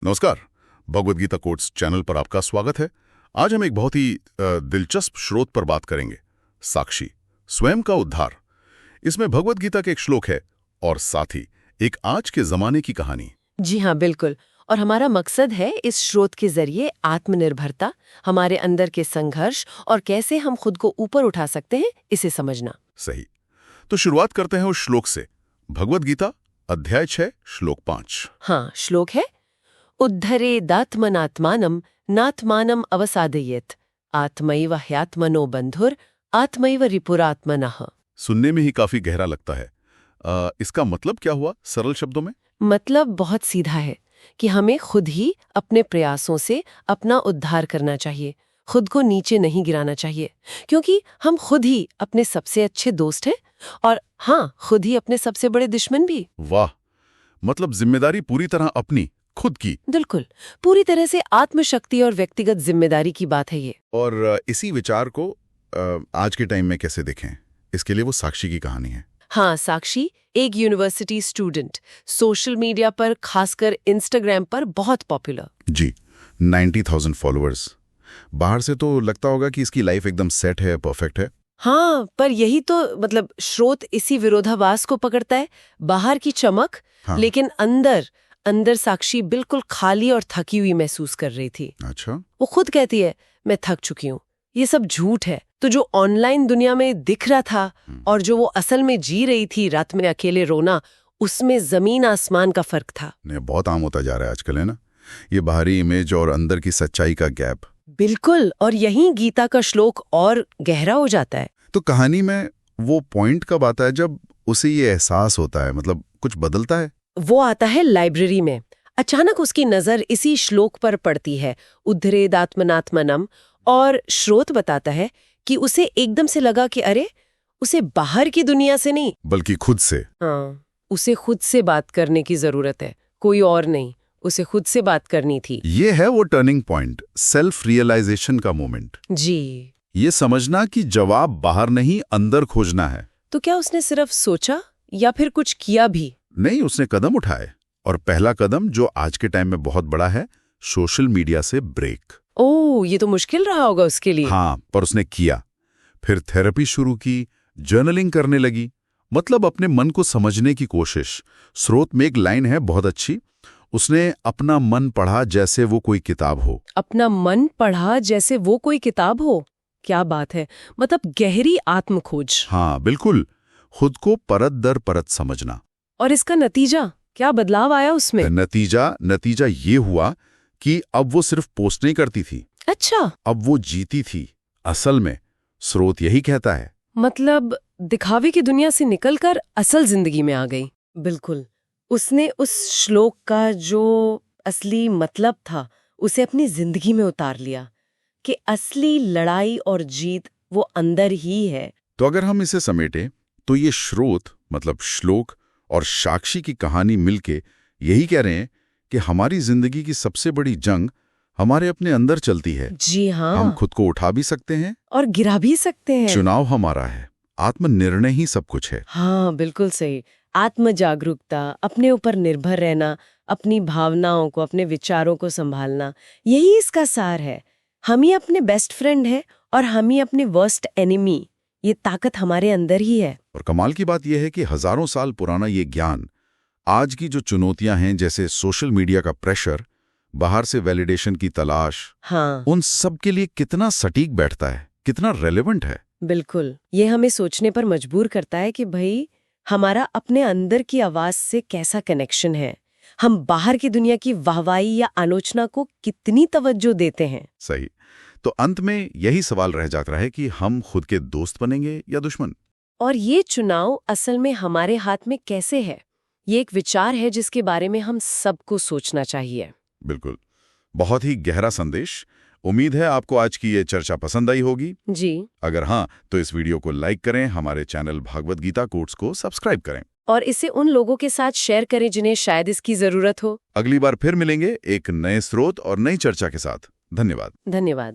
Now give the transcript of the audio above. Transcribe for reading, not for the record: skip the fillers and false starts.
नमस्कार। Bhagavad Gita quotes channel पर आपका स्वागत है। आज हम एक बहुत ही दिलचस्प स्रोत पर बात करेंगे, साक्षी, स्वयं का उद्धार। इसमें भगवद गीता के एक श्लोक है और साथ ही एक आज के जमाने की कहानी। जी हाँ, बिल्कुल। और हमारा मकसद है इस स्रोत के जरिए आत्मनिर्भरता, हमारे अंदर के संघर्ष और कैसे हम खुद को ऊपर उठा सकते हैं, इसे समझना। सही। तो शुरुआत करते हैं उस श्लोक से। भगवद गीता अध्याय 6 श्लोक 5। हाँ, श्लोक है, उद्धरेदात्मनात्मानं नात्मानं अवसादयेत् आत्मैव ह्यात्मनो बंधुर आत्मैव रिपुरात्मनः। सुनने में ही काफी गहरा लगता है। इसका मतलब क्या हुआ सरल शब्दों में? मतलब बहुत सीधा है कि हमें खुद ही अपने प्रयासों से अपना उद्धार करना चाहिए, खुद को नीचे नहीं गिराना चाहिए, क्योंकि हम खुद ही अपने सबसे अच्छे दोस्त हैं और हाँ, खुद ही अपने सबसे बड़े दुश्मन भी। वाह, मतलब जिम्मेदारी पूरी तरह अपनी, खुद की। बिल्कुल, पूरी तरह से आत्मशक्ति और व्यक्तिगत जिम्मेदारी की बात है ये। और इसी विचार को आज के टाइम में कैसे देखें, इसके लिए वो साक्षी की कहानी है। हाँ, साक्षी एक यूनिवर्सिटी स्टूडेंट, सोशल मीडिया पर, खासकर इंस्टाग्राम पर बहुत पॉपुलर। जी, 90,000 फॉलोअर्स। बाहर से तो लगता होगा कि इसकी लाइफ एकदम सेट है, परफेक्ट है। हाँ, पर यही तो मतलब स्रोत इसी विरोधाभास को पकड़ता है। बाहर की चमक, हाँ। लेकिन अंदर साक्षी बिल्कुल खाली और थकी हुई महसूस कर रही थी। अच्छा। वो खुद कहती है, मैं थक चुकी हूँ, ये सब झूठ है। तो जो ऑनलाइन दुनिया में दिख रहा था और जो वो असल में जी रही थी, रात में अकेले रोना, उसमें जमीन आसमान का फर्क था। बहुत आम होता जा रहा है आजकल, है ना, ये बाहरी इमेज और अंदर की सच्चाई का गैप। बिल्कुल, और यहीं गीता का श्लोक और गहरा हो जाता है। तो कहानी में वो पॉइंट कब आता है जब उसे ये एहसास होता है, मतलब कुछ बदलता है? वो आता है लाइब्रेरी में। अचानक उसकी नजर इसी श्लोक पर पड़ती है, उद्धरेदात्मनात्मनम, और स्रोत बताता है कि उसे एकदम से लगा कि अरे, उसे बाहर की दुनिया से नहीं बल्कि खुद से। हाँ, उसे खुद से बात करने की जरूरत है, कोई और नहीं, उसे खुद से बात करनी थी। ये है वो टर्निंग पॉइंट, सेल्फ रियलाइजेशन का मोमेंट। जी। ये समझना कि जवाब बाहर नहीं, अंदर खोजना है। तो क्या उसने सिर्फ सोचा या फिर कुछ किया भी? नहीं, उसने कदम उठाए। और पहला कदम, जो आज के टाइम में बहुत बड़ा है, सोशल मीडिया से ब्रेक। ओह, ये तो मुश्किल रहा होगा उसके लिए। हाँ, पर उसने किया। फिर थेरेपी शुरू की, जर्नलिंग करने लगी, मतलब अपने मन को समझने की कोशिश। स्रोत में एक लाइन है बहुत अच्छी, उसने अपना मन पढ़ा जैसे वो कोई किताब हो। अपना मन पढ़ा जैसे वो कोई किताब हो, क्या बात है, मतलब गहरी आत्मखोज। हाँ बिल्कुल, खुद को परत दर परत समझना। और इसका नतीजा, क्या बदलाव आया उसमें? नतीजा ये हुआ कि अब वो सिर्फ पोस्ट नहीं करती थी। अच्छा। अब वो जीती थी असल में। स्रोत यही कहता है, मतलब दिखावे की दुनिया से निकलकर असल जिंदगी में आ गई। बिल्कुल, उसने उस श्लोक का जो असली मतलब था उसे अपनी जिंदगी में उतार लिया कि असली लड़ाई और जीत वो अंदर ही है। तो अगर हम इसे समेटें तो ये स्रोत, मतलब श्लोक और साक्षी की कहानी मिलके यही कह रहे हैं कि हमारी जिंदगी की सबसे बड़ी जंग हमारे अपने अंदर चलती है। जी हाँ। हम खुद को उठा भी सकते हैं और गिरा भी सकते हैं। चुनाव हमारा है, आत्मनिर्णय ही सब कुछ है। हाँ, बिल्कुल सही। आत्म जागरूकता, अपने ऊपर निर्भर रहना, अपनी भावनाओं को, अपने विचारों को संभालना, यही इसका सार है। हम ही अपने बेस्ट फ्रेंड हैं और हम ही अपने वर्स्ट एनिमी। ये ताकत हमारे अंदर ही है। और कमाल की बात यह है कि हजारों साल पुराना ये ज्ञान आज की जो चुनौतियां हैं, जैसे सोशल मीडिया का प्रेशर, बाहर से वैलिडेशन की तलाश, हाँ, उन सब के लिए कितना सटीक बैठता है, कितना रेलेवेंट है। बिल्कुल। ये हमें सोचने पर मजबूर करता है कि भाई, हमारा अपने अंदर की आवाज से कैसा कनेक्शन है। हम बाहर की दुनिया की वाहवाही या आलोचना को कितनी तवज्जो देते हैं। सही। तो अंत में यही सवाल रह जाता है कि हम खुद के दोस्त बनेंगे या दुश्मन। और ये चुनाव असल में हमारे हाथ में कैसे है, ये एक विचार है जिसके बारे में हम सबको सोचना चाहिए। बिल्कुल, बहुत ही गहरा संदेश। उम्मीद है आपको आज की ये चर्चा पसंद आई होगी। जी। अगर हाँ, तो इस वीडियो को लाइक करें, हमारे चैनल भगवद गीता कोट्स को सब्सक्राइब करें और इसे उन लोगों के साथ शेयर करें जिन्हें शायद इसकी जरूरत हो। अगली बार फिर मिलेंगे एक नए स्रोत और नई चर्चा के साथ। धन्यवाद। धन्यवाद।